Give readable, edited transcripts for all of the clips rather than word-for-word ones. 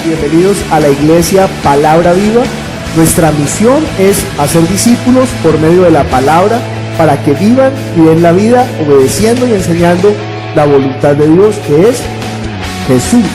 Bienvenidos a la iglesia Palabra Viva. Nuestra misión es hacer discípulos por medio de la palabra para que vivan y den la vida obedeciendo y enseñando la voluntad de Dios, que es Jesús.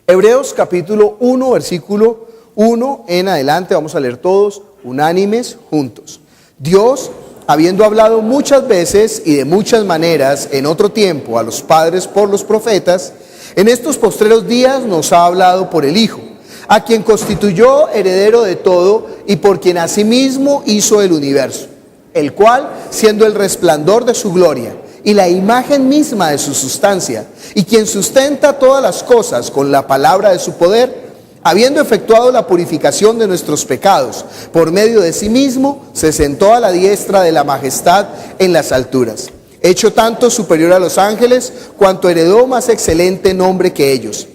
Hebreos capítulo 1, versículo 1 en adelante, vamos a leer todos unánimes juntos. Dios, habiendo hablado muchas veces y de muchas maneras en otro tiempo a los padres por los profetas, en estos postreros días nos ha hablado por el Hijo, a quien constituyó heredero de todo y por quien asimismo hizo el universo, el cual, siendo el resplandor de su gloria y la imagen misma de su sustancia, y quien sustenta todas las cosas con la palabra de su poder, habiendo efectuado la purificación de nuestros pecados, por medio de sí mismo, se sentó a la diestra de la majestad en las alturas, hecho tanto superior a los ángeles, cuanto heredó más excelente nombre que ellos.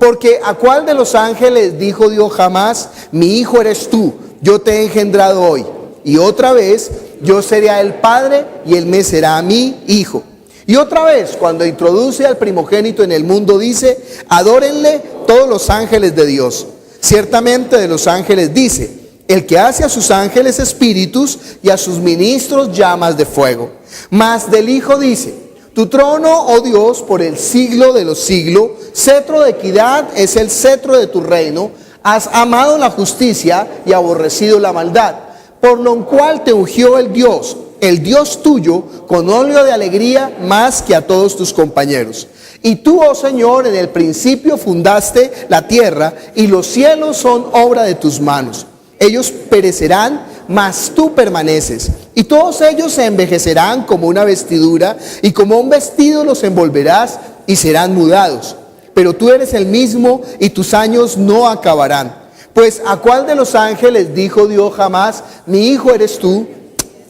Porque ¿a cuál de los ángeles dijo Dios jamás: mi hijo eres tú, yo te he engendrado hoy? Y otra vez, yo seré a él padre y él me será a mí hijo. Y otra vez, cuando introduce al primogénito en el mundo, dice: adórenle todos los ángeles de Dios. Ciertamente de los ángeles dice: el que hace a sus ángeles espíritus y a sus ministros llamas de fuego. Mas del Hijo dice: tu trono, oh Dios, por el siglo de los siglos, cetro de equidad es el cetro de tu reino. Has amado la justicia y aborrecido la maldad, por lo cual te ungió el Dios tuyo, con óleo de alegría más que a todos tus compañeros. Y tú, oh Señor, en el principio fundaste la tierra, y los cielos son obra de tus manos. Ellos perecerán, mas tú permaneces. Y todos ellos se envejecerán como una vestidura, y como un vestido los envolverás, y serán mudados. Pero tú eres el mismo, y tus años no acabarán. Pues ¿a cuál de los ángeles dijo Dios jamás: mi hijo eres tú?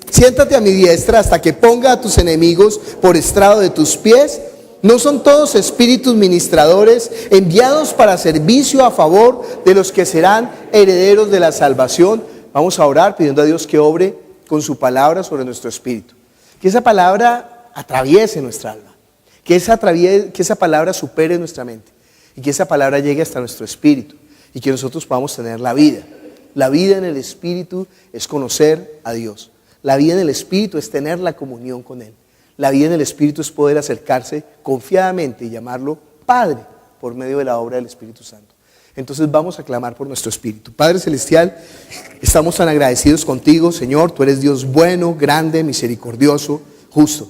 Siéntate a mi diestra hasta que ponga a tus enemigos por estrado de tus pies. ¿No son todos espíritus ministradores enviados para servicio a favor de los que serán herederos de la salvación? Vamos a orar pidiendo a Dios que obre con su palabra sobre nuestro espíritu. Que esa palabra atraviese nuestra alma. Que esa palabra supere nuestra mente. Y que esa palabra llegue hasta nuestro espíritu. Y que nosotros podamos tener la vida. La vida en el espíritu es conocer a Dios. La vida en el espíritu es tener la comunión con Él. La vida en el espíritu es poder acercarse confiadamente y llamarlo Padre por medio de la obra del Espíritu Santo. Entonces vamos a clamar por nuestro espíritu. Padre Celestial, estamos tan agradecidos contigo, Señor. Tú eres Dios bueno, grande, misericordioso, justo.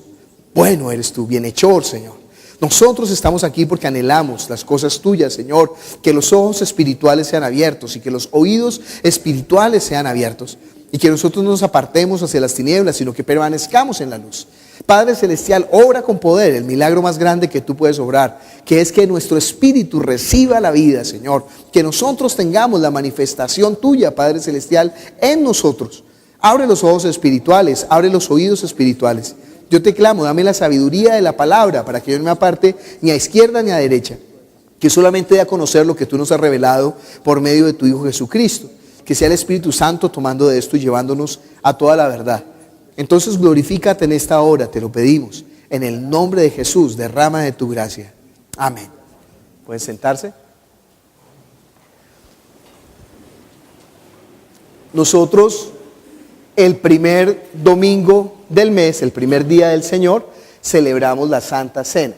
Bueno eres tú, bienhechor, Señor. Nosotros estamos aquí porque anhelamos las cosas tuyas, Señor. Que los ojos espirituales sean abiertos y que los oídos espirituales sean abiertos. Y que nosotros no nos apartemos hacia las tinieblas, sino que permanezcamos en la luz. Padre Celestial, obra con poder el milagro más grande que tú puedes obrar, que es que nuestro espíritu reciba la vida, Señor. Que nosotros tengamos la manifestación tuya, Padre Celestial, en nosotros. Abre los ojos espirituales, abre los oídos espirituales. Yo te clamo, dame la sabiduría de la palabra para que yo no me aparte ni a izquierda ni a derecha. Que solamente dé a conocer lo que tú nos has revelado por medio de tu Hijo Jesucristo. Que sea el Espíritu Santo tomando de esto y llevándonos a toda la verdad. Entonces glorifícate en esta hora, te lo pedimos. En el nombre de Jesús, derrama de tu gracia. Amén. ¿Pueden sentarse? Nosotros, el primer domingo del mes, el primer día del Señor, celebramos la Santa Cena.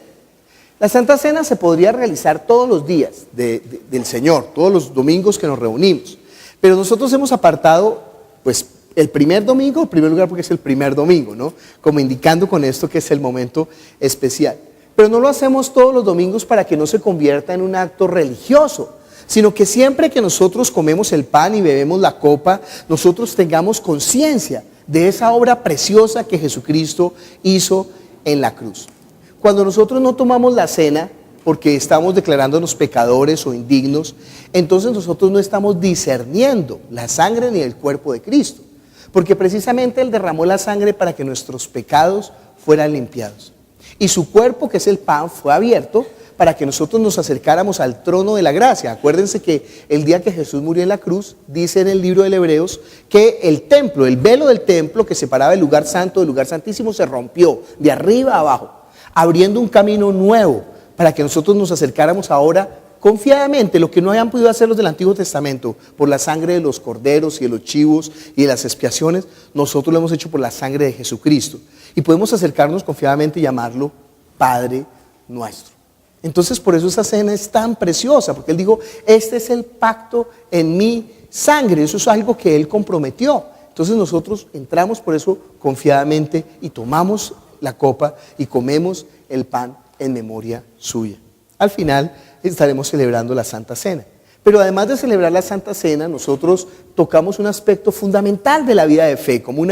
La Santa Cena se podría realizar todos los días del Señor, todos los domingos que nos reunimos. Pero nosotros hemos apartado, pues, el primer domingo, en primer lugar porque es el primer domingo, ¿no? Como indicando con esto que es el momento especial. Pero no lo hacemos todos los domingos para que no se convierta en un acto religioso, sino que siempre que nosotros comemos el pan y bebemos la copa, nosotros tengamos conciencia de esa obra preciosa que Jesucristo hizo en la cruz. Cuando nosotros no tomamos la cena, porque estamos declarándonos pecadores o indignos, entonces nosotros no estamos discerniendo la sangre ni el cuerpo de Cristo, porque precisamente Él derramó la sangre para que nuestros pecados fueran limpiados. Y su cuerpo, que es el pan, fue abierto para que nosotros nos acercáramos al trono de la gracia. Acuérdense que el día que Jesús murió en la cruz, dice en el libro de Hebreos, que el templo, el velo del templo que separaba el lugar santo del lugar santísimo se rompió de arriba a abajo, abriendo un camino nuevo para que nosotros nos acercáramos ahora confiadamente lo que no habían podido hacer los del Antiguo Testamento por la sangre de los corderos y de los chivos y de las expiaciones, nosotros lo hemos hecho por la sangre de Jesucristo. Y podemos acercarnos confiadamente y llamarlo Padre nuestro. Entonces por eso esa cena es tan preciosa, porque Él dijo, este es el pacto en mi sangre, eso es algo que Él comprometió. Entonces nosotros entramos por eso confiadamente y tomamos la copa y comemos el pan en memoria suya. Al final estaremos celebrando la Santa Cena. Pero además de celebrar la Santa Cena, nosotros tocamos un aspecto fundamental de la vida de fe. Como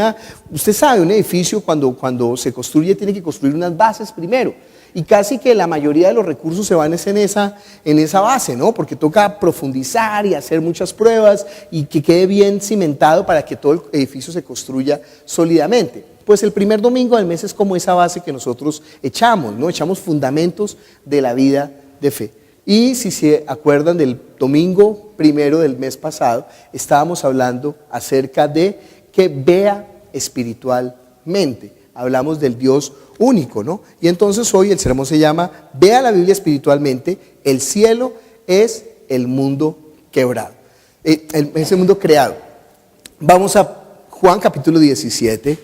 usted sabe, un edificio cuando se construye tiene que construir unas bases primero. Y casi que la mayoría de los recursos se van en esa base, ¿no? Porque toca profundizar y hacer muchas pruebas y que quede bien cimentado para que todo el edificio se construya sólidamente. Pues el primer domingo del mes es como esa base que nosotros echamos, ¿no? Echamos fundamentos de la vida de fe. Y si se acuerdan del domingo primero del mes pasado, estábamos hablando acerca de que vea espiritualmente. Hablamos del Dios único, ¿no? Y entonces hoy el sermón se llama Vea la Biblia espiritualmente, el cielo es el mundo quebrado, es el mundo creado. Vamos a Juan capítulo 17,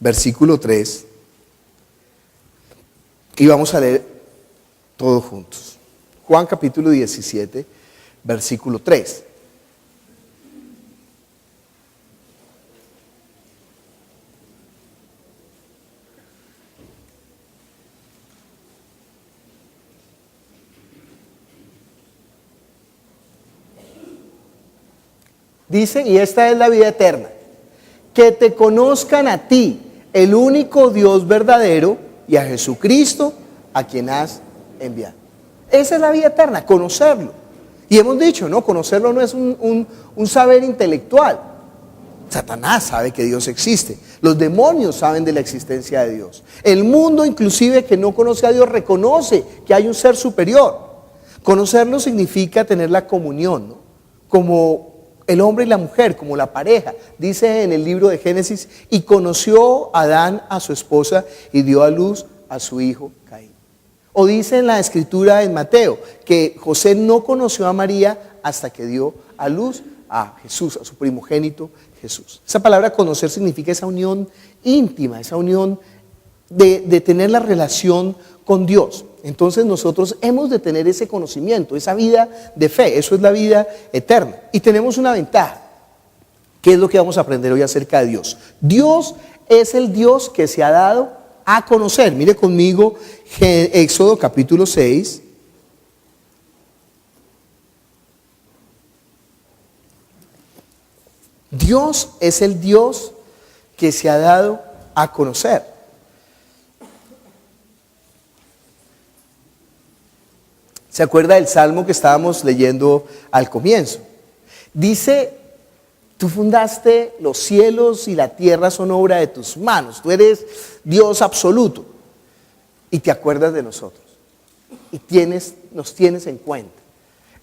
versículo 3, y vamos a leer todos juntos. Juan capítulo 17, versículo 3. Dice, y esta es la vida eterna, que te conozcan a ti, el único Dios verdadero, y a Jesucristo, a quien has enviado. Esa es la vida eterna, conocerlo. Y hemos dicho, ¿no? Conocerlo no es un saber intelectual. Satanás sabe que Dios existe. Los demonios saben de la existencia de Dios. El mundo, inclusive, que no conoce a Dios, reconoce que hay un ser superior. Conocerlo significa tener la comunión, ¿no? Como el hombre y la mujer, como la pareja. Dice en el libro de Génesis, y conoció Adán a su esposa y dio a luz a su hijo Caín. O dice en la escritura en Mateo, que José no conoció a María hasta que dio a luz a Jesús, a su primogénito Jesús. Esa palabra conocer significa esa unión íntima, esa unión de tener la relación con Dios. Entonces nosotros hemos de tener ese conocimiento, esa vida de fe, eso es la vida eterna. Y tenemos una ventaja. ¿Qué es lo que vamos a aprender hoy acerca de Dios? Dios es el Dios que se ha dado a conocer. Mire conmigo Éxodo capítulo 6. Dios es el Dios que se ha dado a conocer. ¿Se acuerda del salmo que estábamos leyendo al comienzo? Dice, tú fundaste los cielos y la tierra son obra de tus manos. Tú eres Dios absoluto y te acuerdas de nosotros y nos tienes en cuenta.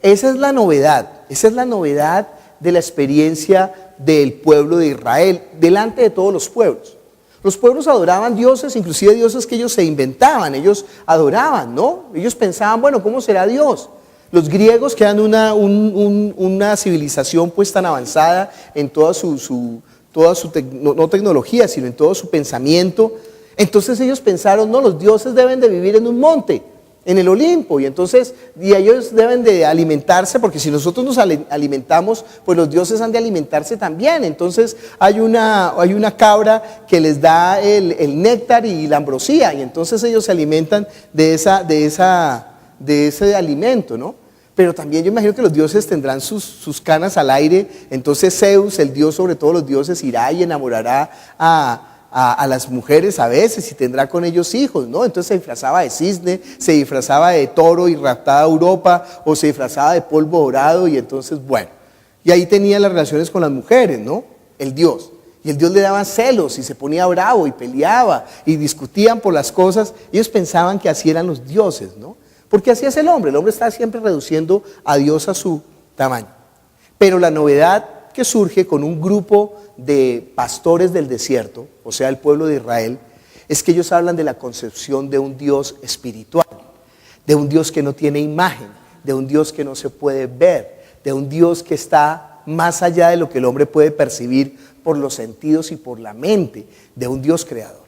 Esa es la novedad de la experiencia del pueblo de Israel delante de todos los pueblos. Los pueblos adoraban dioses, inclusive dioses que ellos se inventaban, ellos adoraban, ¿no? Ellos pensaban, bueno, ¿cómo será Dios? Los griegos, que eran una civilización pues tan avanzada en toda no tecnología, sino en todo su pensamiento, entonces ellos pensaron, no, los dioses deben de vivir en un monte, en el Olimpo, y ellos deben de alimentarse, porque si nosotros nos alimentamos, pues los dioses han de alimentarse también. Entonces hay una cabra que les da el néctar y la ambrosía, y entonces ellos se alimentan de ese alimento, ¿no? Pero también yo imagino que los dioses tendrán sus canas al aire. Entonces Zeus, el dios sobre todos los dioses, irá y enamorará a las mujeres a veces y tendrá con ellos hijos, ¿no? Entonces se disfrazaba de cisne, se disfrazaba de toro y raptaba a Europa, o se disfrazaba de polvo dorado, y entonces, bueno, y ahí tenía las relaciones con las mujeres, ¿no? El dios. Y el dios le daba celos y se ponía bravo y peleaba y discutían por las cosas. Ellos pensaban que así eran los dioses, ¿no? Porque así es el hombre está siempre reduciendo a Dios a su tamaño. Pero la novedad que surge con un grupo de pastores del desierto, o sea, el pueblo de Israel, es que ellos hablan de la concepción de un Dios espiritual, de un Dios que no tiene imagen, de un Dios que no se puede ver, de un Dios que está más allá de lo que el hombre puede percibir por los sentidos y por la mente, de un Dios creador.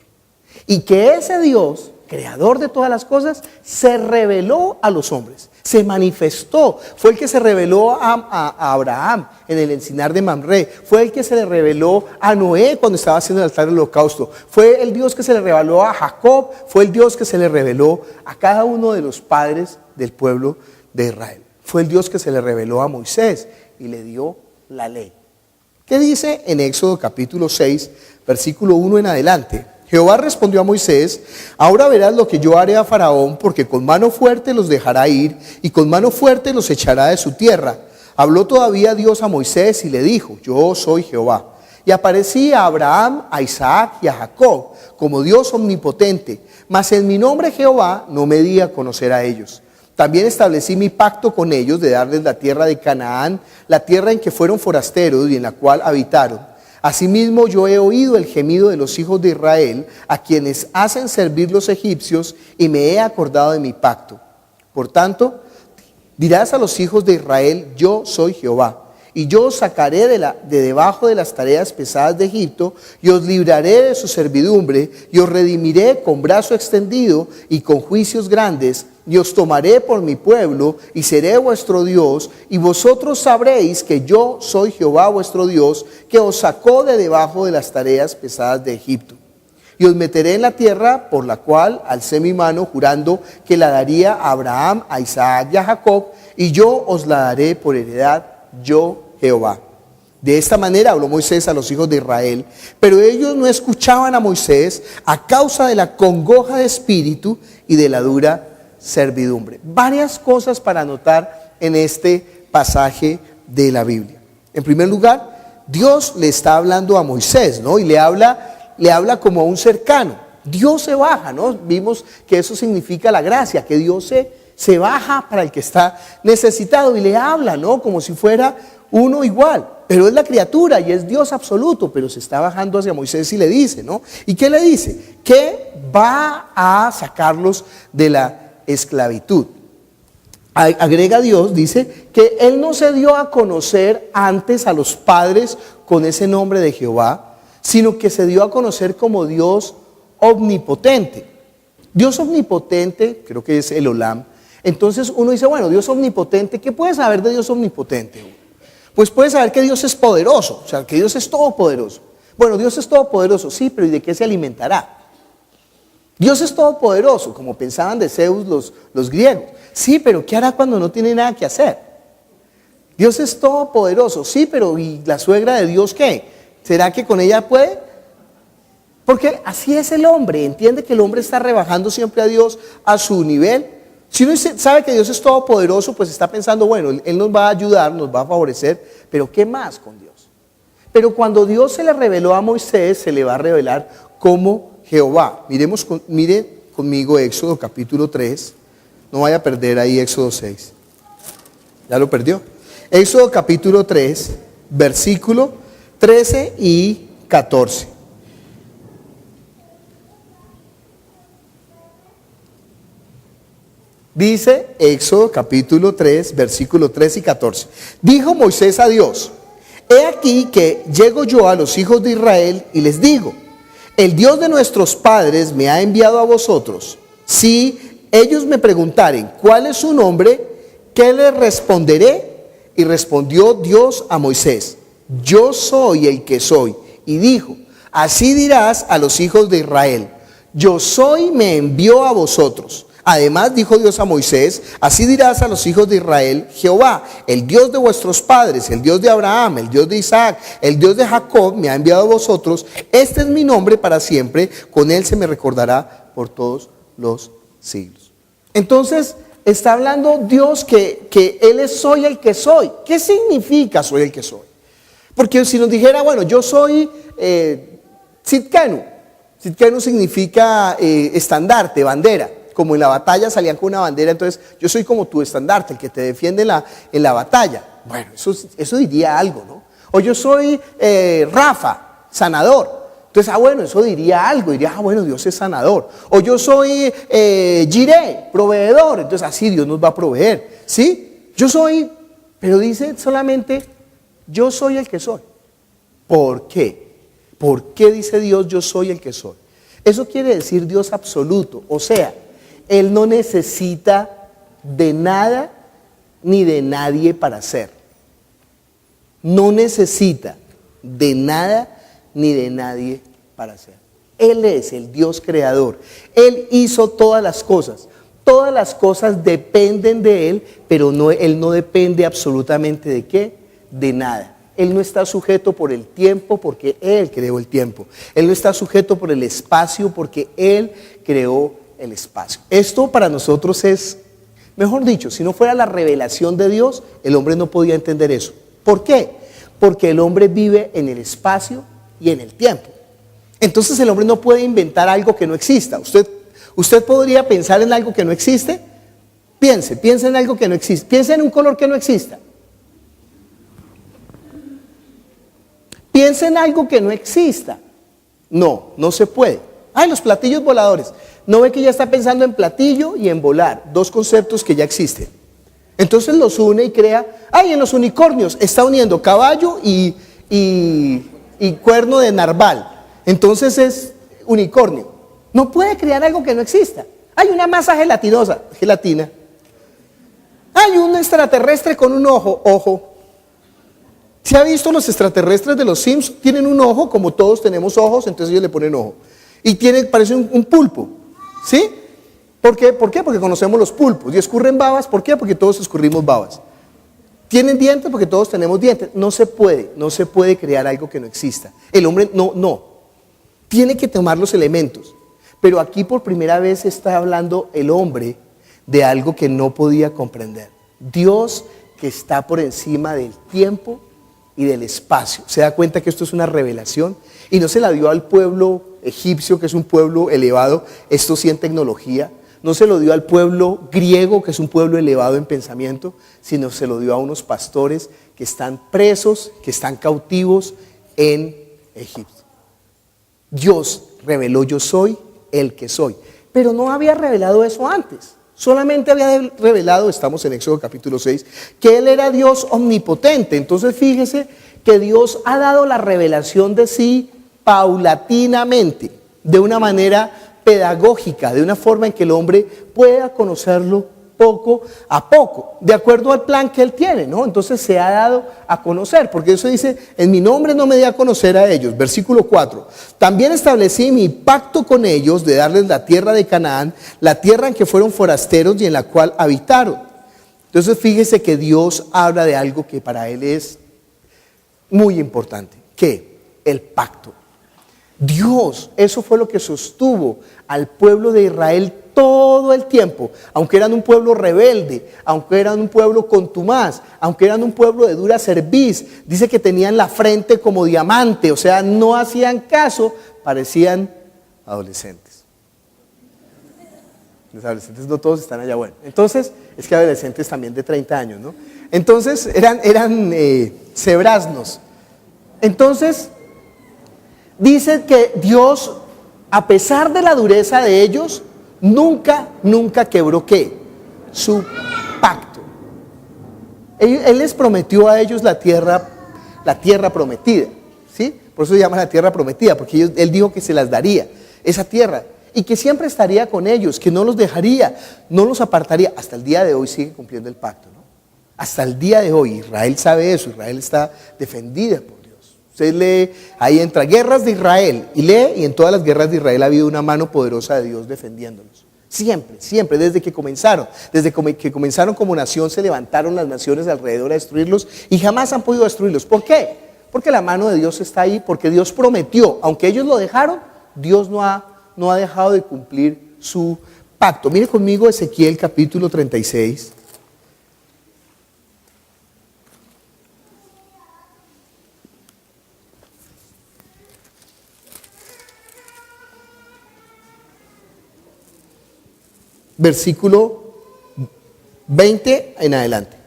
Y que ese Dios, creador de todas las cosas, se reveló a los hombres, se manifestó. Fue el que se reveló a Abraham en el encinar de Mamre, fue el que se le reveló a Noé cuando estaba haciendo el altar del holocausto, fue el Dios que se le reveló a Jacob, fue el Dios que se le reveló a cada uno de los padres del pueblo de Israel. Fue el Dios que se le reveló a Moisés y le dio la ley. ¿Qué dice en Éxodo capítulo 6, versículo 1 en adelante? Jehová respondió a Moisés: ahora verás lo que yo haré a Faraón, porque con mano fuerte los dejará ir y con mano fuerte los echará de su tierra. Habló todavía Dios a Moisés y le dijo: yo soy Jehová. Y aparecí a Abraham, a Isaac y a Jacob como Dios omnipotente, mas en mi nombre Jehová no me di a conocer a ellos. También establecí mi pacto con ellos de darles la tierra de Canaán, la tierra en que fueron forasteros y en la cual habitaron. Asimismo yo he oído el gemido de los hijos de Israel, a quienes hacen servir los egipcios, y me he acordado de mi pacto. Por tanto, dirás a los hijos de Israel: yo soy Jehová, y yo os sacaré de debajo de las tareas pesadas de Egipto, y os libraré de su servidumbre, y os redimiré con brazo extendido y con juicios grandes, y os tomaré por mi pueblo, y seré vuestro Dios, y vosotros sabréis que yo soy Jehová vuestro Dios, que os sacó de debajo de las tareas pesadas de Egipto. Y os meteré en la tierra por la cual alcé mi mano, jurando que la daría a Abraham, a Isaac y a Jacob, y yo os la daré por heredad, yo Jehová. De esta manera habló Moisés a los hijos de Israel, pero ellos no escuchaban a Moisés a causa de la congoja de espíritu y de la dura servidumbre. Varias cosas para anotar en este pasaje de la Biblia. En primer lugar, Dios le está hablando a Moisés, ¿no? Y le habla como a un cercano. Dios se baja, ¿no? Vimos que eso significa la gracia, que Dios se baja para el que está necesitado y le habla, ¿no? Como si fuera uno igual, pero es la criatura y es Dios absoluto, pero se está bajando hacia Moisés y le dice, ¿no? ¿Y qué le dice? Que va a sacarlos de la esclavitud. Agrega Dios, dice que Él no se dio a conocer antes a los padres con ese nombre de Jehová, sino que se dio a conocer como Dios omnipotente. Dios omnipotente, creo que es el Olam. Entonces uno dice, bueno, Dios omnipotente, ¿qué puede saber de Dios omnipotente? Pues puede saber que Dios es poderoso, o sea, que Dios es todopoderoso. Bueno, Dios es todopoderoso, sí, pero ¿y de qué se alimentará? Dios es todopoderoso, como pensaban de Zeus los griegos. Sí, pero ¿qué hará cuando no tiene nada que hacer? Dios es todopoderoso, sí, pero ¿y la suegra de Dios qué? ¿Será que con ella puede? Porque así es el hombre, entiende que el hombre está rebajando siempre a Dios a su nivel. Si uno sabe que Dios es todopoderoso, pues está pensando, bueno, Él nos va a ayudar, nos va a favorecer, pero ¿qué más con Dios? Pero cuando Dios se le reveló a Moisés, se le va a revelar como Jehová. Mire conmigo Éxodo capítulo 3, no vaya a perder ahí Éxodo 6. ¿Ya lo perdió? Éxodo capítulo 3, versículo 13 y 14. Dice Éxodo capítulo 3, versículo 13 y 14. Dijo Moisés a Dios: he aquí que llego yo a los hijos de Israel y les digo: el Dios de nuestros padres me ha enviado a vosotros. Si ellos me preguntaren cuál es su nombre, ¿qué les responderé? Y respondió Dios a Moisés: yo soy el que soy. Y dijo: así dirás a los hijos de Israel: yo soy me envió a vosotros. Además dijo Dios a Moisés: así dirás a los hijos de Israel: Jehová, el Dios de vuestros padres, el Dios de Abraham, el Dios de Isaac, el Dios de Jacob, me ha enviado a vosotros. Este es mi nombre para siempre, con él se me recordará por todos los siglos. Entonces está hablando Dios que Él es soy el que soy. ¿Qué significa soy el que soy? Porque si nos dijera, bueno, yo soy Tzidkenu. Tzidkenu significa estandarte, bandera. Como en la batalla salían con una bandera, entonces yo soy como tu estandarte, el que te defiende en la batalla. Bueno, eso diría algo, ¿no? O yo soy Rafa, sanador. Entonces, bueno, eso diría algo, diría, bueno, Dios es sanador. O yo soy Jireh, proveedor, entonces así Dios nos va a proveer, ¿sí? Yo soy, pero dice solamente, yo soy el que soy. ¿Por qué? ¿Por qué dice Dios, yo soy el que soy? Eso quiere decir Dios absoluto. O sea, Él no necesita de nada ni de nadie para ser. No necesita de nada ni de nadie para ser. Él es el Dios creador. Él hizo todas las cosas. Todas las cosas dependen de Él, pero Él no depende absolutamente de qué, de nada. Él no está sujeto por el tiempo porque Él creó el tiempo. Él no está sujeto por el espacio porque Él creó el espacio. Esto para nosotros es, mejor dicho, si no fuera la revelación de Dios, el hombre no podía entender eso. ¿Por qué? Porque el hombre vive en el espacio y en el tiempo. Entonces el hombre no puede inventar algo que no exista. ¿Usted podría pensar en algo que no existe? Piense en algo que no existe. Piense en un color que no exista. Piense en algo que no exista. No, no se puede. Ay, los platillos voladores. ¿No ve que ya está pensando en platillo y en volar? Dos conceptos que ya existen. Entonces los une y crea. Ay, en los unicornios está uniendo caballo y cuerno de narval. Entonces es unicornio. No puede crear algo que no exista. Hay una masa gelatina. Hay un extraterrestre con un ojo. ¿Se ha visto los extraterrestres de los Sims? Tienen un ojo, como todos tenemos ojos, entonces ellos le ponen ojo. Y parece un pulpo, ¿sí? ¿Por qué? Porque conocemos los pulpos. Y escurren babas, ¿por qué? Porque todos escurrimos babas. ¿Tienen dientes? Porque todos tenemos dientes. No se puede crear algo que no exista. El hombre no. Tiene que tomar los elementos. Pero aquí por primera vez está hablando el hombre de algo que no podía comprender. Dios que está por encima del tiempo y del espacio. ¿Se da cuenta que esto es una revelación? Y no se la dio al pueblo egipcio, que es un pueblo elevado, esto sí en tecnología. No se lo dio al pueblo griego, que es un pueblo elevado en pensamiento, sino se lo dio a unos pastores que están presos, que están cautivos en Egipto. Dios reveló, yo soy el que soy. Pero no había revelado eso antes. Solamente había revelado, estamos en Éxodo capítulo 6, que Él era Dios omnipotente. Entonces fíjese que Dios ha dado la revelación de sí paulatinamente, de una manera pedagógica, de una forma en que el hombre pueda conocerlo poco a poco, de acuerdo al plan que Él tiene, ¿no? Entonces se ha dado a conocer, porque eso dice, en mi nombre no me di a conocer a ellos. Versículo 4, también establecí mi pacto con ellos de darles la tierra de Canaán, la tierra en que fueron forasteros y en la cual habitaron. Entonces fíjese que Dios habla de algo que para Él es muy importante. ¿Qué? El pacto. Dios, eso fue lo que sostuvo al pueblo de Israel todo el tiempo, aunque eran un pueblo rebelde, aunque eran un pueblo contumaz, aunque eran un pueblo de dura cerviz. Dice que tenían la frente como diamante, o sea, no hacían caso, parecían adolescentes. Los adolescentes no todos están allá, bueno. Entonces, es que adolescentes también de 30 años, ¿no? Entonces, eran cebraznos. Entonces, dice que Dios, a pesar de la dureza de ellos, nunca quebró ¿qué? Su pacto. Él les prometió a ellos la tierra prometida, ¿sí? Por eso se llama la tierra prometida, porque Él dijo que se las daría, esa tierra, y que siempre estaría con ellos, que no los dejaría, no los apartaría. Hasta el día de hoy sigue cumpliendo el pacto, ¿no? Hasta el día de hoy, Israel sabe eso, Israel está defendida por Dios. Usted lee, ahí entra guerras de Israel y lee, y en todas las guerras de Israel ha habido una mano poderosa de Dios defendiéndolos. Siempre, desde que comenzaron como nación, se levantaron las naciones alrededor a destruirlos y jamás han podido destruirlos. ¿Por qué? Porque la mano de Dios está ahí, porque Dios prometió, aunque ellos lo dejaron, Dios no ha dejado de cumplir su pacto. Mire conmigo Ezequiel capítulo 36. Versículo 20 en adelante.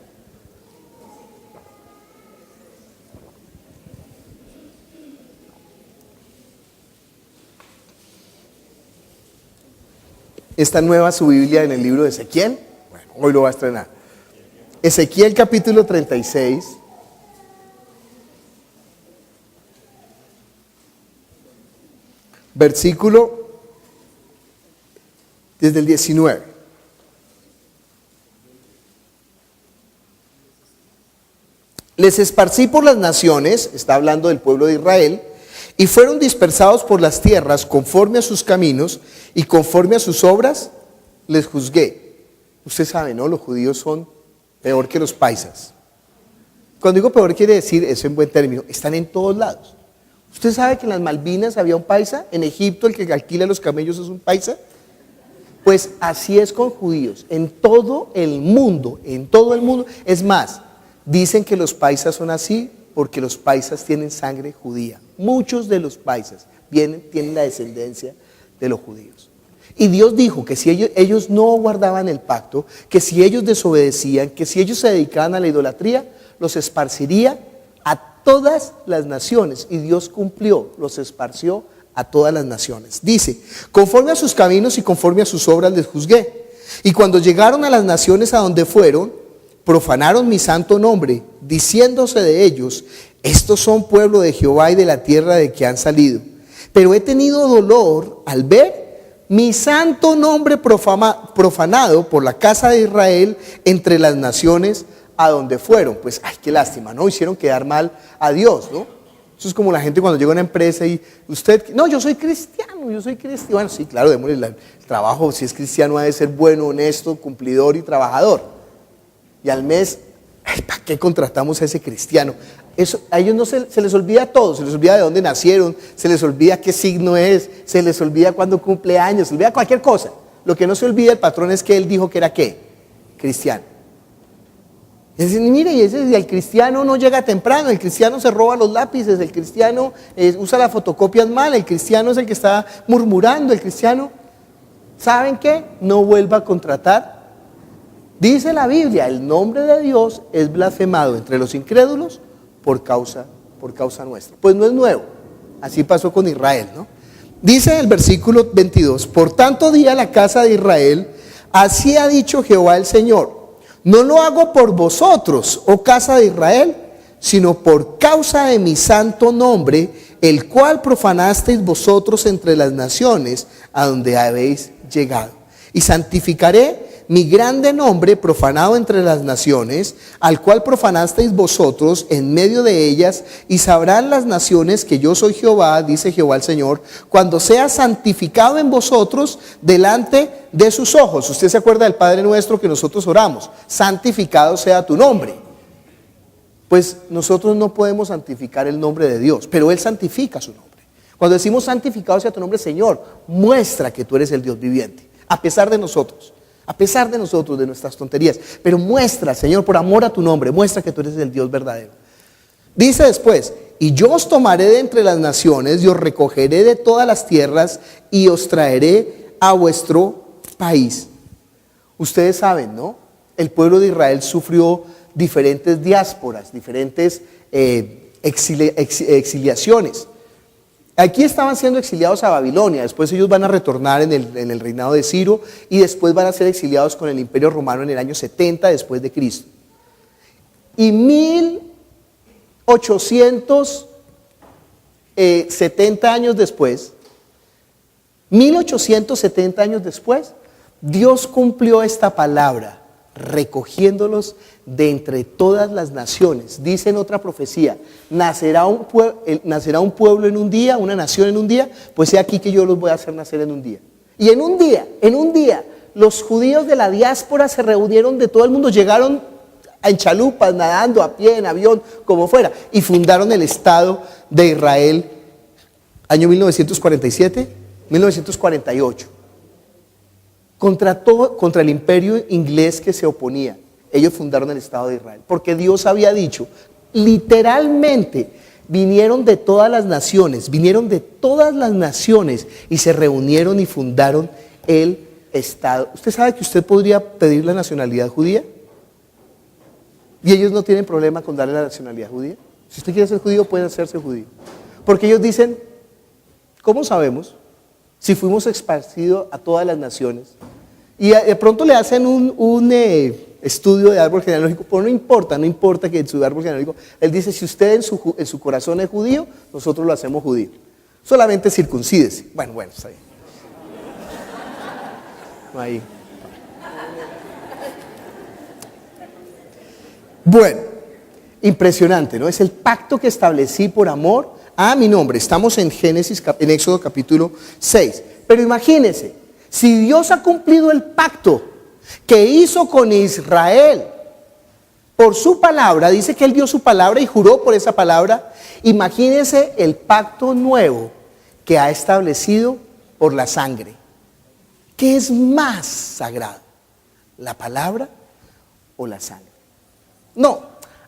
¿Está nueva su Biblia en el libro de Ezequiel? Bueno, hoy lo va a estrenar. Ezequiel capítulo 36. Versículo desde el 19. Les esparcí por las naciones, está hablando del pueblo de Israel, y fueron dispersados por las tierras conforme a sus caminos y conforme a sus obras les juzgué. Usted sabe, ¿no? Los judíos son peor que los paisas. Cuando digo peor quiere decir, eso en buen término, están en todos lados. ¿Usted sabe que en las Malvinas había un paisa? ¿En Egipto el que alquila los camellos es un paisa? Pues así es con judíos, en todo el mundo, es más, dicen que los paisas son así porque los paisas tienen sangre judía. Muchos de los paisas tienen la descendencia de los judíos. Y Dios dijo que si ellos no guardaban el pacto, que si ellos desobedecían, que si ellos se dedicaban a la idolatría, los esparciría a todas las naciones. Y Dios cumplió, los esparció a todas las naciones. Dice, conforme a sus caminos y conforme a sus obras les juzgué. Y cuando llegaron a las naciones a donde fueron, profanaron mi santo nombre, diciéndose de ellos, estos son pueblo de Jehová y de la tierra de que han salido. Pero he tenido dolor al ver mi santo nombre profanado por la casa de Israel entre las naciones a donde fueron. Pues, ay, qué lástima, ¿no? Hicieron quedar mal a Dios, ¿no? Eso es como la gente cuando llega a una empresa y usted, no, yo soy cristiano. Bueno, sí, claro, démosle el trabajo, si es cristiano ha de ser bueno, honesto, cumplidor y trabajador. Y al mes, ay, ¿para qué contratamos a ese cristiano? Eso, a ellos no se les olvida todo, se les olvida de dónde nacieron, se les olvida qué signo es, se les olvida cuándo cumple años, se les olvida cualquier cosa. Lo que no se olvida el patrón es que él dijo que era ¿qué? Cristiano. Y dicen, mire, y el cristiano no llega temprano, el cristiano se roba los lápices, el cristiano usa las fotocopias mal, el cristiano es el que está murmurando, el cristiano, ¿saben qué? No vuelva a contratar. Dice la Biblia, el nombre de Dios es blasfemado entre los incrédulos por causa nuestra. Pues no es nuevo, así pasó con Israel, ¿no? Dice el versículo 22, por tanto di a la casa de Israel, así ha dicho Jehová el Señor, no lo hago por vosotros, oh casa de Israel, sino por causa de mi santo nombre, el cual profanasteis vosotros entre las naciones a donde habéis llegado. Y santificaré mi grande nombre profanado entre las naciones, al cual profanasteis vosotros en medio de ellas, y sabrán las naciones que yo soy Jehová, dice Jehová el Señor, cuando sea santificado en vosotros delante de sus ojos. Usted se acuerda del Padre Nuestro que nosotros oramos, santificado sea tu nombre. Pues nosotros no podemos santificar el nombre de Dios, pero Él santifica su nombre. Cuando decimos santificado sea tu nombre, Señor, muestra que tú eres el Dios viviente, a pesar de nosotros, de nuestras tonterías, pero muestra, Señor, por amor a tu nombre, muestra que tú eres el Dios verdadero. Dice después, y yo os tomaré de entre las naciones y os recogeré de todas las tierras y os traeré a vuestro país. Ustedes saben, ¿no? El pueblo de Israel sufrió diferentes diásporas, diferentes exiliaciones. Aquí estaban siendo exiliados a Babilonia, después ellos van a retornar en el reinado de Ciro y después van a ser exiliados con el Imperio Romano en el año 70 después de Cristo. Y 1870 años después, Dios cumplió esta palabra, recogiéndolos de entre todas las naciones. Dice en otra profecía, nacerá un pueblo en un día, una nación en un día, pues he aquí que yo los voy a hacer nacer en un día. Y en un día, los judíos de la diáspora se reunieron de todo el mundo, llegaron en chalupas, nadando, a pie, en avión, como fuera, y fundaron el Estado de Israel, año 1947, 1948. Contra el imperio inglés que se oponía, ellos fundaron el Estado de Israel, porque Dios había dicho, literalmente, vinieron de todas las naciones y se reunieron y fundaron el Estado. ¿Usted sabe que usted podría pedir la nacionalidad judía? Y ellos no tienen problema con darle la nacionalidad judía. Si usted quiere ser judío, puede hacerse judío. Porque ellos dicen, ¿cómo sabemos si fuimos esparcidos a todas las naciones? Y de pronto le hacen un estudio de árbol genealógico, pero no importa que su árbol genealógico, él dice, si usted en su corazón es judío, nosotros lo hacemos judío. Solamente circuncídese. Bueno, está bien. Ahí. Bueno, impresionante, ¿no? Es el pacto que establecí por amor a mi nombre. Estamos en Éxodo capítulo 6. Pero imagínense, si Dios ha cumplido el pacto que hizo con Israel por su palabra, dice que Él dio su palabra y juró por esa palabra, imagínense el pacto nuevo que ha establecido por la sangre. ¿Qué es más sagrado? ¿La palabra o la sangre? No,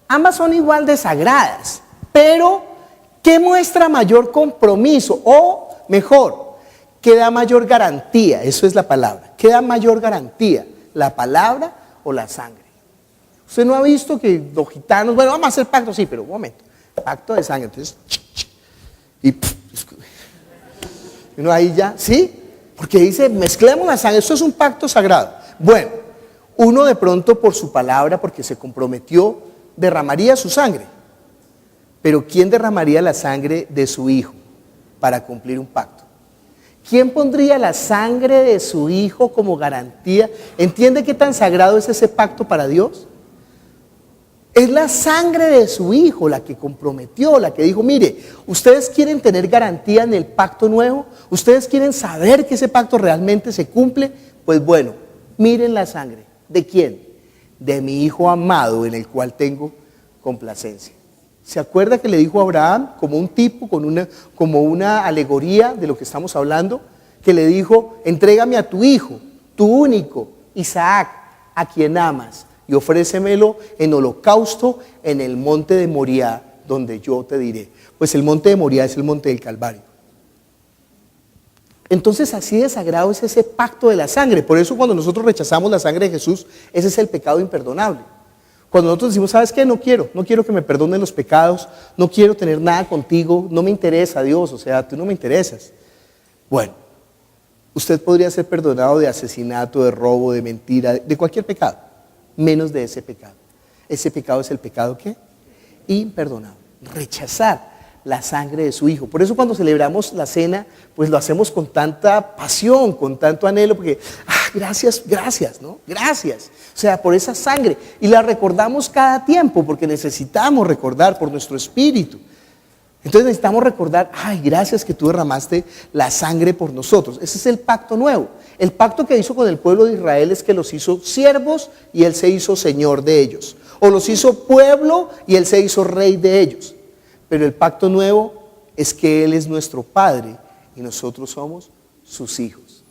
ambas son igual de sagradas, pero ¿qué muestra mayor compromiso? O mejor, ¿qué da mayor garantía? Eso es la palabra. ¿Qué da mayor garantía? ¿La palabra o la sangre? Usted no ha visto que los gitanos, bueno, vamos a hacer pacto, sí, pero un momento, pacto de sangre, entonces, y uno ahí ya, ¿sí? Porque dice, mezclemos la sangre, esto es un pacto sagrado. Bueno, uno de pronto por su palabra, porque se comprometió, derramaría su sangre. Pero ¿quién derramaría la sangre de su hijo para cumplir un pacto? ¿Quién pondría la sangre de su hijo como garantía? ¿Entiende qué tan sagrado es ese pacto para Dios? Es la sangre de su hijo la que comprometió, la que dijo, mire, ¿ustedes quieren tener garantía en el pacto nuevo? ¿Ustedes quieren saber que ese pacto realmente se cumple? Pues bueno, miren la sangre. ¿De quién? De mi hijo amado en el cual tengo complacencia. ¿Se acuerda que le dijo a Abraham como un tipo, como una alegoría de lo que estamos hablando? Que le dijo, entrégame a tu hijo, tu único, Isaac, a quien amas, y ofrécemelo en holocausto en el monte de Moriah, donde yo te diré. Pues el monte de Moriah es el monte del Calvario. Entonces así de sagrado es ese pacto de la sangre. Por eso cuando nosotros rechazamos la sangre de Jesús, ese es el pecado imperdonable. Cuando nosotros decimos, ¿sabes qué? No quiero que me perdonen los pecados, no quiero tener nada contigo, no me interesa Dios, o sea, tú no me interesas. Bueno, usted podría ser perdonado de asesinato, de robo, de mentira, de cualquier pecado, menos de ese pecado. Ese pecado es el pecado, ¿qué? Imperdonable. Rechazar la sangre de su hijo. Por eso cuando celebramos la cena, pues lo hacemos con tanta pasión, con tanto anhelo, porque, gracias, ¿no? Gracias. O sea, por esa sangre. Y la recordamos cada tiempo, porque necesitamos recordar por nuestro espíritu. Entonces necesitamos recordar, gracias que tú derramaste la sangre por nosotros. Ese es el pacto nuevo. El pacto que hizo con el pueblo de Israel es que los hizo siervos y Él se hizo Señor de ellos. O los hizo pueblo y Él se hizo rey de ellos. Pero el pacto nuevo es que Él es nuestro Padre y nosotros somos sus hijos.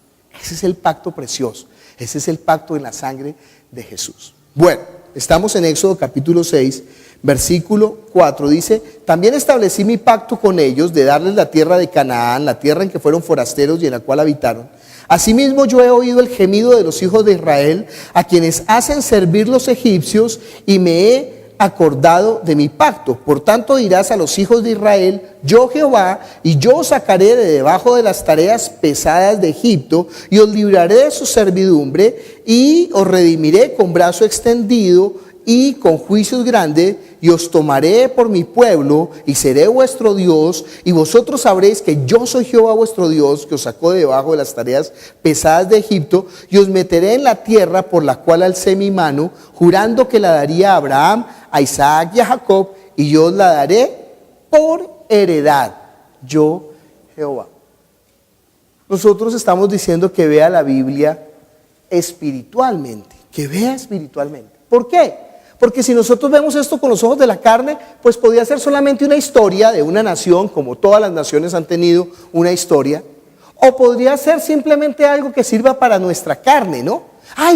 Ese es el pacto precioso. Ese es el pacto en la sangre de Jesús. Bueno, estamos en Éxodo capítulo 6, versículo 4. Dice, también establecí mi pacto con ellos de darles la tierra de Canaán, la tierra en que fueron forasteros y en la cual habitaron. Asimismo yo he oído el gemido de los hijos de Israel, a quienes hacen servir los egipcios, y me he acordado de mi pacto. Por tanto dirás a los hijos de Israel, yo Jehová, y yo os sacaré de debajo de las tareas pesadas de Egipto, y os libraré de su servidumbre, y os redimiré con brazo extendido y con juicios grandes, y os tomaré por mi pueblo, y seré vuestro Dios, y vosotros sabréis que yo soy Jehová vuestro Dios, que os sacó de debajo de las tareas pesadas de Egipto, y os meteré en la tierra por la cual alcé mi mano, jurando que la daría a Abraham, a Isaac y a Jacob, y yo os la daré por heredad, yo Jehová. Nosotros estamos diciendo que vea la Biblia espiritualmente, que vea espiritualmente. ¿Por qué? Porque si nosotros vemos esto con los ojos de la carne, pues podría ser solamente una historia de una nación, como todas las naciones han tenido una historia, o podría ser simplemente algo que sirva para nuestra carne, ¿no?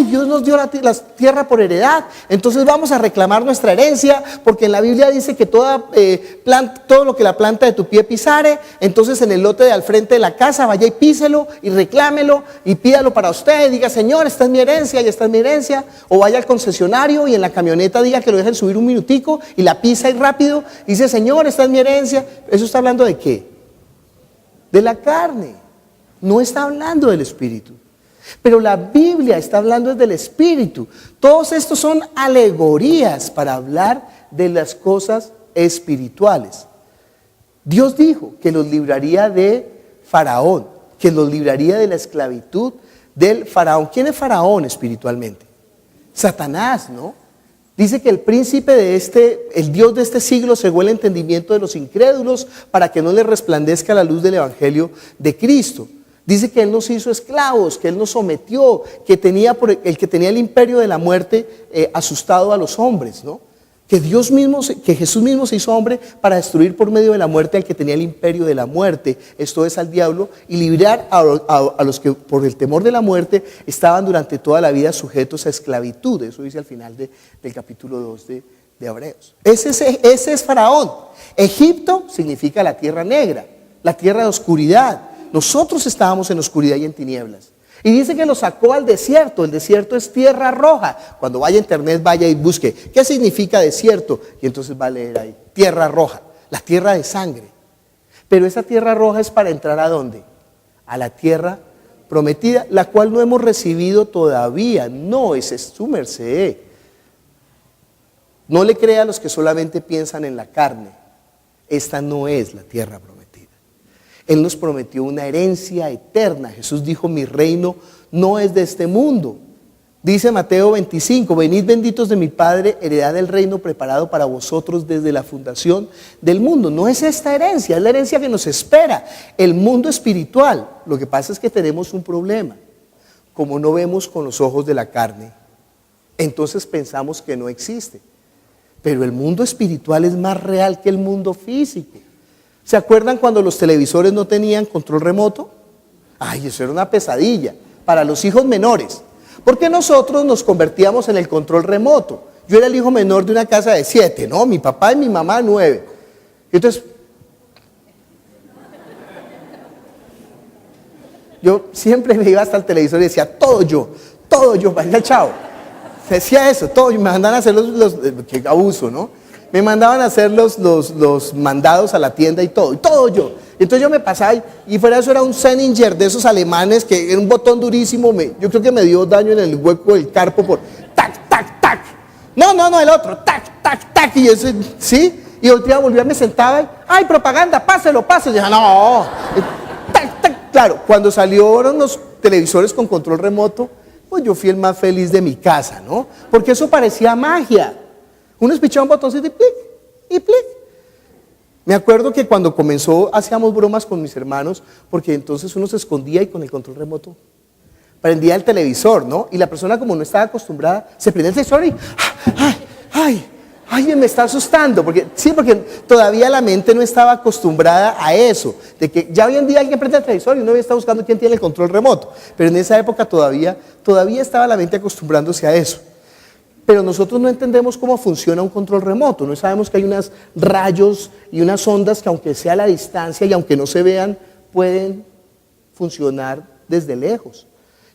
Dios nos dio la tierra por heredad, entonces vamos a reclamar nuestra herencia, porque en la Biblia dice que todo lo que la planta de tu pie pisare, entonces en el lote de al frente de la casa vaya y píselo y reclámelo y pídalo para usted, y diga, Señor, esta es mi herencia y esta es mi herencia, o vaya al concesionario y en la camioneta diga que lo dejen subir un minutico y la pisa y rápido, y dice, Señor, esta es mi herencia. ¿Eso está hablando de qué? De la carne, no está hablando del espíritu. Pero la Biblia está hablando desde el Espíritu. Todos estos son alegorías para hablar de las cosas espirituales. Dios dijo que los libraría de Faraón, que los libraría de la esclavitud del Faraón. ¿Quién es Faraón espiritualmente? Satanás, ¿no? Dice que el príncipe el Dios de este siglo cegó el entendimiento de los incrédulos para que no les resplandezca la luz del evangelio de Cristo. Dice que Él nos hizo esclavos, que Él nos sometió, que tenía el imperio de la muerte asustado a los hombres, ¿no? Que Jesús mismo se hizo hombre para destruir por medio de la muerte al que tenía el imperio de la muerte, esto es al diablo, y librar a los que por el temor de la muerte estaban durante toda la vida sujetos a esclavitud. Eso dice al final del capítulo 2 de Hebreos. Ese es Faraón. Egipto significa la tierra negra, la tierra de oscuridad. Nosotros estábamos en oscuridad y en tinieblas. Y dice que lo sacó al desierto. El desierto es tierra roja. Cuando vaya a internet, vaya y busque ¿qué significa desierto? Y entonces va a leer ahí, tierra roja, la tierra de sangre. Pero esa tierra roja es para entrar ¿a dónde? A la tierra prometida, la cual no hemos recibido todavía. No, esa es su merced. No le crea a los que solamente piensan en la carne. Esta no es la tierra prometida. Él nos prometió una herencia eterna. Jesús dijo, mi reino no es de este mundo. Dice Mateo 25, venid benditos de mi Padre, heredad del reino preparado para vosotros desde la fundación del mundo. No es esta herencia, es la herencia que nos espera, el mundo espiritual. Lo que pasa es que tenemos un problema. Como no vemos con los ojos de la carne, entonces pensamos que no existe. Pero el mundo espiritual es más real que el mundo físico. ¿Se acuerdan cuando los televisores no tenían control remoto? Ay, eso era una pesadilla para los hijos menores. Porque nosotros nos convertíamos en el control remoto. Yo era el hijo menor de una casa de 7, ¿no? Mi papá y mi mamá 9. Entonces, yo siempre me iba hasta el televisor y decía, todo yo, vaya chao. Decía eso, todo, y me mandaban a hacer qué abuso, ¿no? Me mandaban a hacer los mandados a la tienda y todo yo. Entonces yo me pasaba y fuera de eso era un Zeninger de esos alemanes que era un botón durísimo. Yo creo que me dio daño en el hueco del carpo por tac, tac, tac. No, el otro, tac, tac, tac. Y ese, ¿sí? Y volvía, me sentaba y, ay, propaganda, páselo. Y dije, no, tac, tac. Claro, cuando salieron los televisores con control remoto, pues yo fui el más feliz de mi casa, ¿no? Porque eso parecía magia. Uno espichaba un botoncito y plic, y plic. Me acuerdo que cuando comenzó hacíamos bromas con mis hermanos, porque entonces uno se escondía y con el control remoto prendía el televisor, ¿no? Y la persona como no estaba acostumbrada, se prendía el televisor y ay, me está asustando, porque todavía la mente no estaba acostumbrada a eso, de que ya hoy en día alguien prende el televisor y uno está buscando quién tiene el control remoto, pero en esa época todavía estaba la mente acostumbrándose a eso. Pero nosotros no entendemos cómo funciona un control remoto, no sabemos que hay unos rayos y unas ondas que aunque sea a la distancia y aunque no se vean, pueden funcionar desde lejos.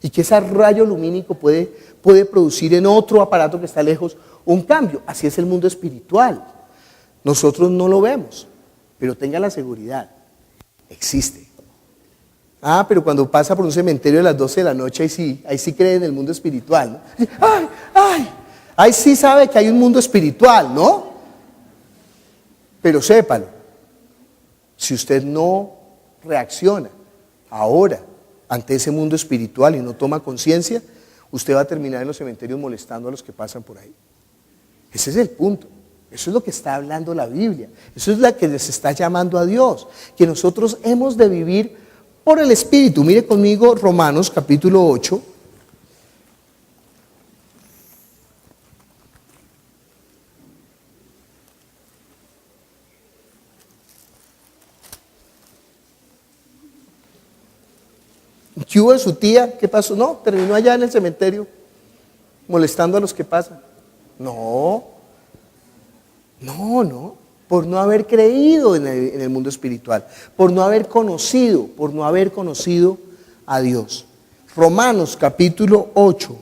Y que ese rayo lumínico puede producir en otro aparato que está lejos un cambio. Así es el mundo espiritual. Nosotros no lo vemos, pero tenga la seguridad, existe. Pero cuando pasa por un cementerio a las 12 de la noche, ahí sí cree en el mundo espiritual, ¿no? Ahí sí sabe que hay un mundo espiritual, ¿no? Pero sépalo, si usted no reacciona ahora ante ese mundo espiritual y no toma conciencia, usted va a terminar en los cementerios molestando a los que pasan por ahí. Ese es el punto. Eso es lo que está hablando la Biblia. Eso es lo que les está llamando a Dios, que nosotros hemos de vivir por el Espíritu. Mire conmigo Romanos capítulo 8. ¿Qué hubo de su tía? ¿Qué pasó? No, terminó allá en el cementerio molestando a los que pasan. No, por no haber creído en el mundo espiritual, por no haber conocido a Dios. Romanos capítulo 8,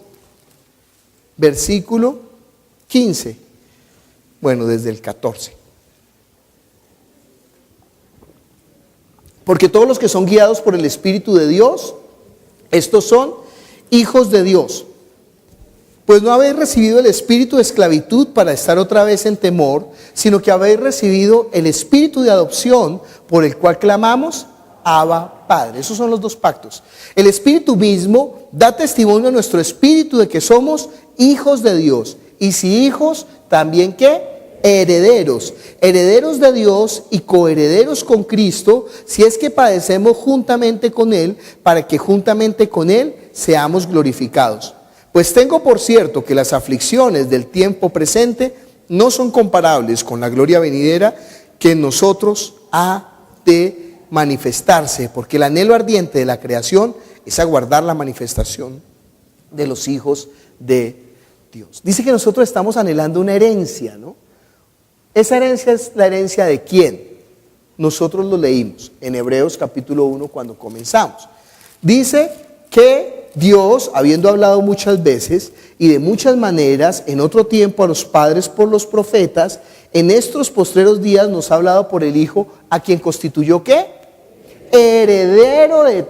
versículo 15, bueno, desde el 14. Porque todos los que son guiados por el Espíritu de Dios, estos son hijos de Dios. Pues no habéis recibido el espíritu de esclavitud para estar otra vez en temor, sino que habéis recibido el espíritu de adopción por el cual clamamos, Abba, Padre. Esos son los dos pactos. El espíritu mismo da testimonio a nuestro espíritu de que somos hijos de Dios. Y si hijos, también ¿qué? Herederos, herederos de Dios y coherederos con Cristo, si es que padecemos juntamente con Él, para que juntamente con Él seamos glorificados. Pues tengo por cierto que las aflicciones del tiempo presente no son comparables con la gloria venidera que en nosotros ha de manifestarse, porque el anhelo ardiente de la creación es aguardar la manifestación de los hijos de Dios. Dice que nosotros estamos anhelando una herencia, ¿no? Esa herencia es la herencia de ¿quién? Nosotros lo leímos en Hebreos capítulo 1 cuando comenzamos. Dice que Dios, habiendo hablado muchas veces y de muchas maneras en otro tiempo a los padres por los profetas, en estos postreros días nos ha hablado por el Hijo, a quien constituyó ¿qué? Heredero de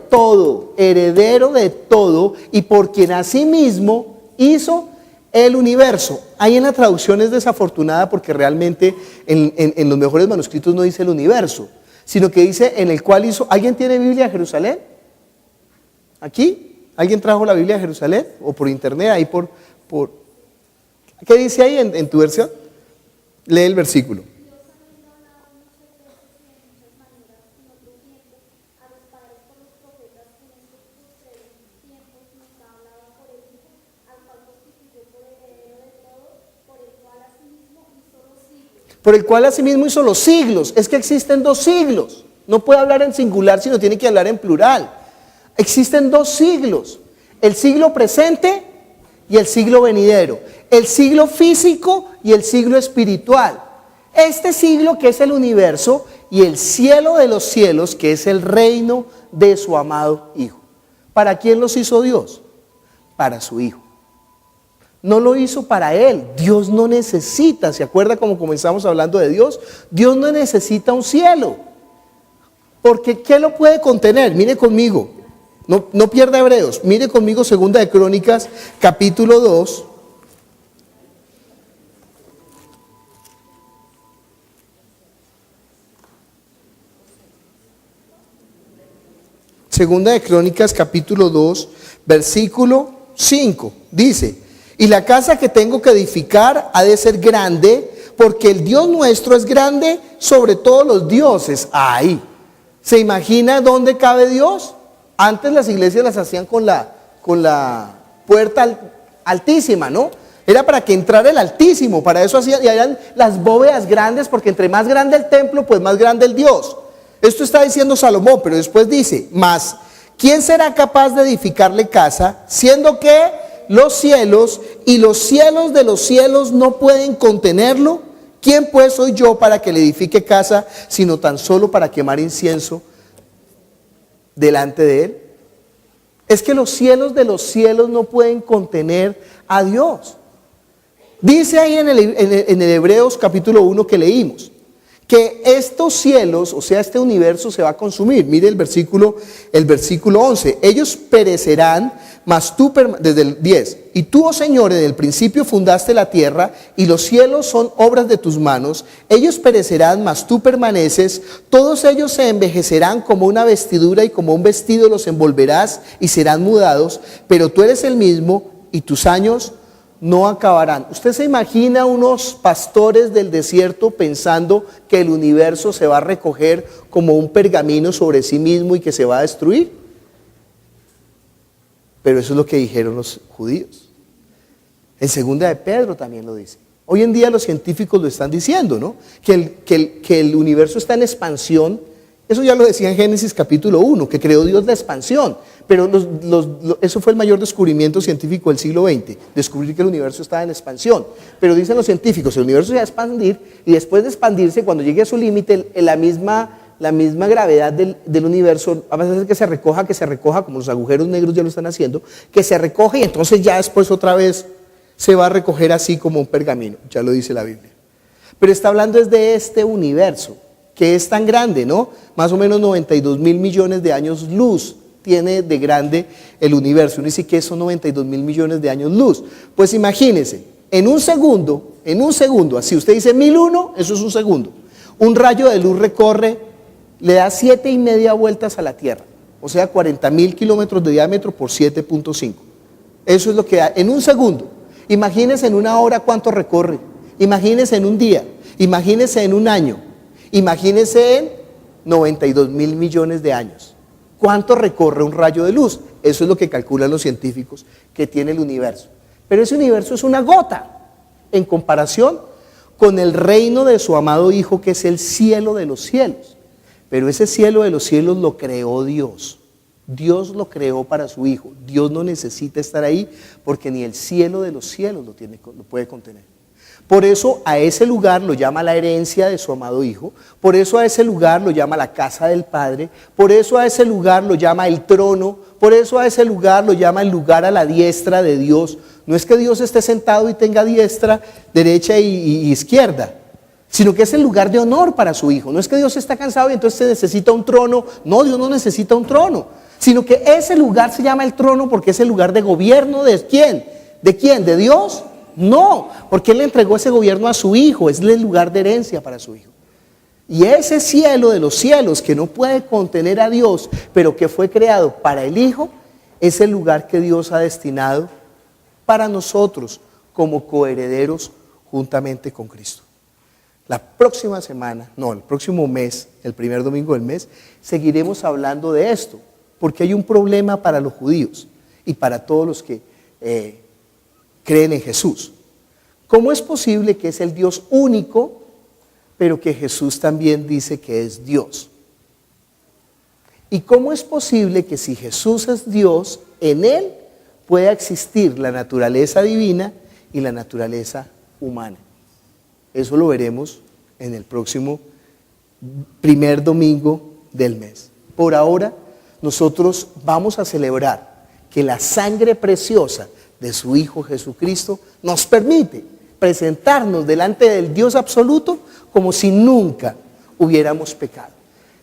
todo y por quien asimismo hizo el universo. Ahí en la traducción es desafortunada porque realmente en los mejores manuscritos no dice el universo, sino que dice en el cual hizo. ¿Alguien tiene Biblia de Jerusalén? ¿Aquí? ¿Alguien trajo la Biblia de Jerusalén? ¿O por internet? Ahí por ¿Qué dice ahí en tu versión? Lee el versículo. Por el cual asimismo hizo los siglos. Es que existen dos siglos. No puede hablar en singular, sino tiene que hablar en plural. Existen dos siglos, el siglo presente y el siglo venidero, el siglo físico y el siglo espiritual. Este siglo que es el universo y el cielo de los cielos que es el reino de su amado Hijo. ¿Para quién los hizo Dios? Para su Hijo. No lo hizo para Él. Dios no necesita, ¿se acuerda cómo comenzamos hablando de Dios? Dios no necesita un cielo. Porque ¿qué lo puede contener? Mire conmigo. No pierda Hebreos, mire conmigo Segunda de Crónicas, capítulo 2. Segunda de Crónicas, capítulo 2, versículo 5. Dice, y la casa que tengo que edificar ha de ser grande, porque el Dios nuestro es grande sobre todos los dioses. Ahí, ¿se imagina dónde cabe Dios? Antes las iglesias las hacían con la puerta altísima, ¿no? Era para que entrara el Altísimo, para eso hacían, y eran las bóvedas grandes, porque entre más grande el templo, pues más grande el Dios. Esto está diciendo Salomón, pero después dice, mas, ¿quién será capaz de edificarle casa, siendo que los cielos y los cielos de los cielos no pueden contenerlo? ¿Quién pues soy yo para que le edifique casa, sino tan solo para quemar incienso delante de Él? Es que los cielos de los cielos no pueden contener a Dios. Dice ahí en el Hebreos capítulo 1 que leímos, que estos cielos, o sea este universo se va a consumir. Mire el versículo 11, ellos perecerán, mas tú, desde el 10, y tú, oh Señor, en el principio fundaste la tierra, y los cielos son obras de tus manos. Ellos perecerán, mas tú permaneces. Todos ellos se envejecerán como una vestidura, y como un vestido los envolverás, y serán mudados. Pero tú eres el mismo, y tus años no acabarán. ¿Usted se imagina unos pastores del desierto pensando que el universo se va a recoger como un pergamino sobre sí mismo y que se va a destruir? Pero eso es lo que dijeron los judíos. En Segunda de Pedro también lo dice. Hoy en día los científicos lo están diciendo, ¿no? Que el universo está en expansión. Eso ya lo decía en Génesis capítulo 1, que creó Dios la expansión. Pero eso fue el mayor descubrimiento científico del siglo XX, descubrir que el universo estaba en expansión. Pero dicen los científicos, el universo se va a expandir y después de expandirse, cuando llegue a su límite, la misma gravedad del universo va a hacer que se recoja, como los agujeros negros ya lo están haciendo, que se recoge y entonces ya después otra vez se va a recoger así como un pergamino, ya lo dice la Biblia. Pero está hablando es de este universo, que es tan grande, ¿no? Más o menos 92.000 millones de años luz tiene de grande el universo? Uno dice que son 92.000 millones de años luz. Pues imagínense, en un segundo, así usted dice 1001, eso es un segundo. Un rayo de luz recorre, le da 7,5 vueltas a la Tierra, o sea 40.000 kilómetros de diámetro por 7.5. Eso es lo que da en un segundo. Imagínense en una hora cuánto recorre, imagínense en un día, imagínense en un año, imagínense en 92.000 millones de años. ¿Cuánto recorre un rayo de luz? Eso es lo que calculan los científicos que tiene el universo. Pero ese universo es una gota en comparación con el reino de su amado Hijo, que es el cielo de los cielos. Pero ese cielo de los cielos lo creó Dios. Dios lo creó para su Hijo. Dios no necesita estar ahí porque ni el cielo de los cielos lo puede contener. Por eso a ese lugar lo llama la herencia de su amado Hijo. Por eso a ese lugar lo llama la casa del Padre. Por eso a ese lugar lo llama el trono. Por eso a ese lugar lo llama el lugar a la diestra de Dios. No es que Dios esté sentado y tenga diestra, derecha y izquierda, sino que es el lugar de honor para su Hijo. No es que Dios está cansado y entonces se necesita un trono. No, Dios no necesita un trono, sino que ese lugar se llama el trono porque es el lugar de gobierno de ¿quién? ¿De quién? ¿De Dios? No, porque Él le entregó ese gobierno a su Hijo, es el lugar de herencia para su Hijo. Y ese cielo de los cielos que no puede contener a Dios, pero que fue creado para el Hijo, es el lugar que Dios ha destinado para nosotros como coherederos juntamente con Cristo. La próxima semana, el próximo mes, el primer domingo del mes, seguiremos hablando de esto, porque hay un problema para los judíos y para todos los que creen en Jesús. ¿Cómo es posible que es el Dios único, pero que Jesús también dice que es Dios? ¿Y cómo es posible que si Jesús es Dios, en Él pueda existir la naturaleza divina y la naturaleza humana? Eso lo veremos en el próximo primer domingo del mes. Por ahora, nosotros vamos a celebrar que la sangre preciosa de su Hijo Jesucristo nos permite presentarnos delante del Dios absoluto como si nunca hubiéramos pecado.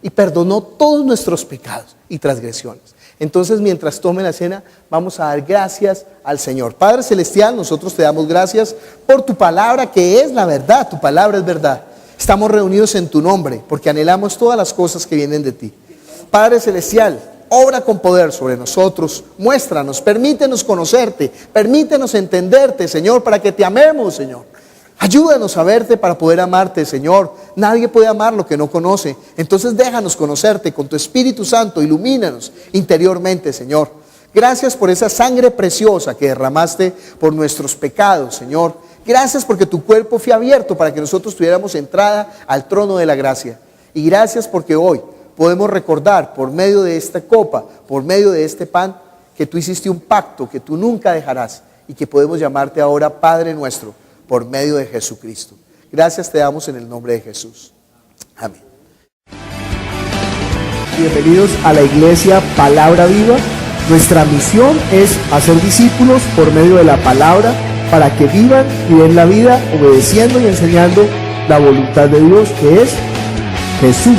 Y perdonó todos nuestros pecados y transgresiones. Entonces, mientras tome la cena, vamos a dar gracias al Señor. Padre Celestial, nosotros te damos gracias por tu palabra, que es la verdad. Tu palabra es verdad. Estamos reunidos en tu nombre porque anhelamos todas las cosas que vienen de ti. Padre Celestial, obra con poder sobre nosotros, muéstranos, permítenos conocerte, permítenos entenderte, Señor, para que te amemos, Señor. Ayúdanos a verte para poder amarte, Señor. Nadie puede amar lo que no conoce. Entonces déjanos conocerte con tu Espíritu Santo, ilumínanos interiormente, Señor. Gracias por esa sangre preciosa que derramaste por nuestros pecados, Señor. Gracias porque tu cuerpo fue abierto para que nosotros tuviéramos entrada al trono de la gracia. Y gracias porque hoy podemos recordar por medio de esta copa, por medio de este pan, que tú hiciste un pacto que tú nunca dejarás y que podemos llamarte ahora Padre nuestro por medio de Jesucristo. Gracias te damos en el nombre de Jesús. Amén. Bienvenidos a la iglesia Palabra Viva. Nuestra misión es hacer discípulos por medio de la palabra para que vivan y den la vida obedeciendo y enseñando la voluntad de Dios, que es Jesús.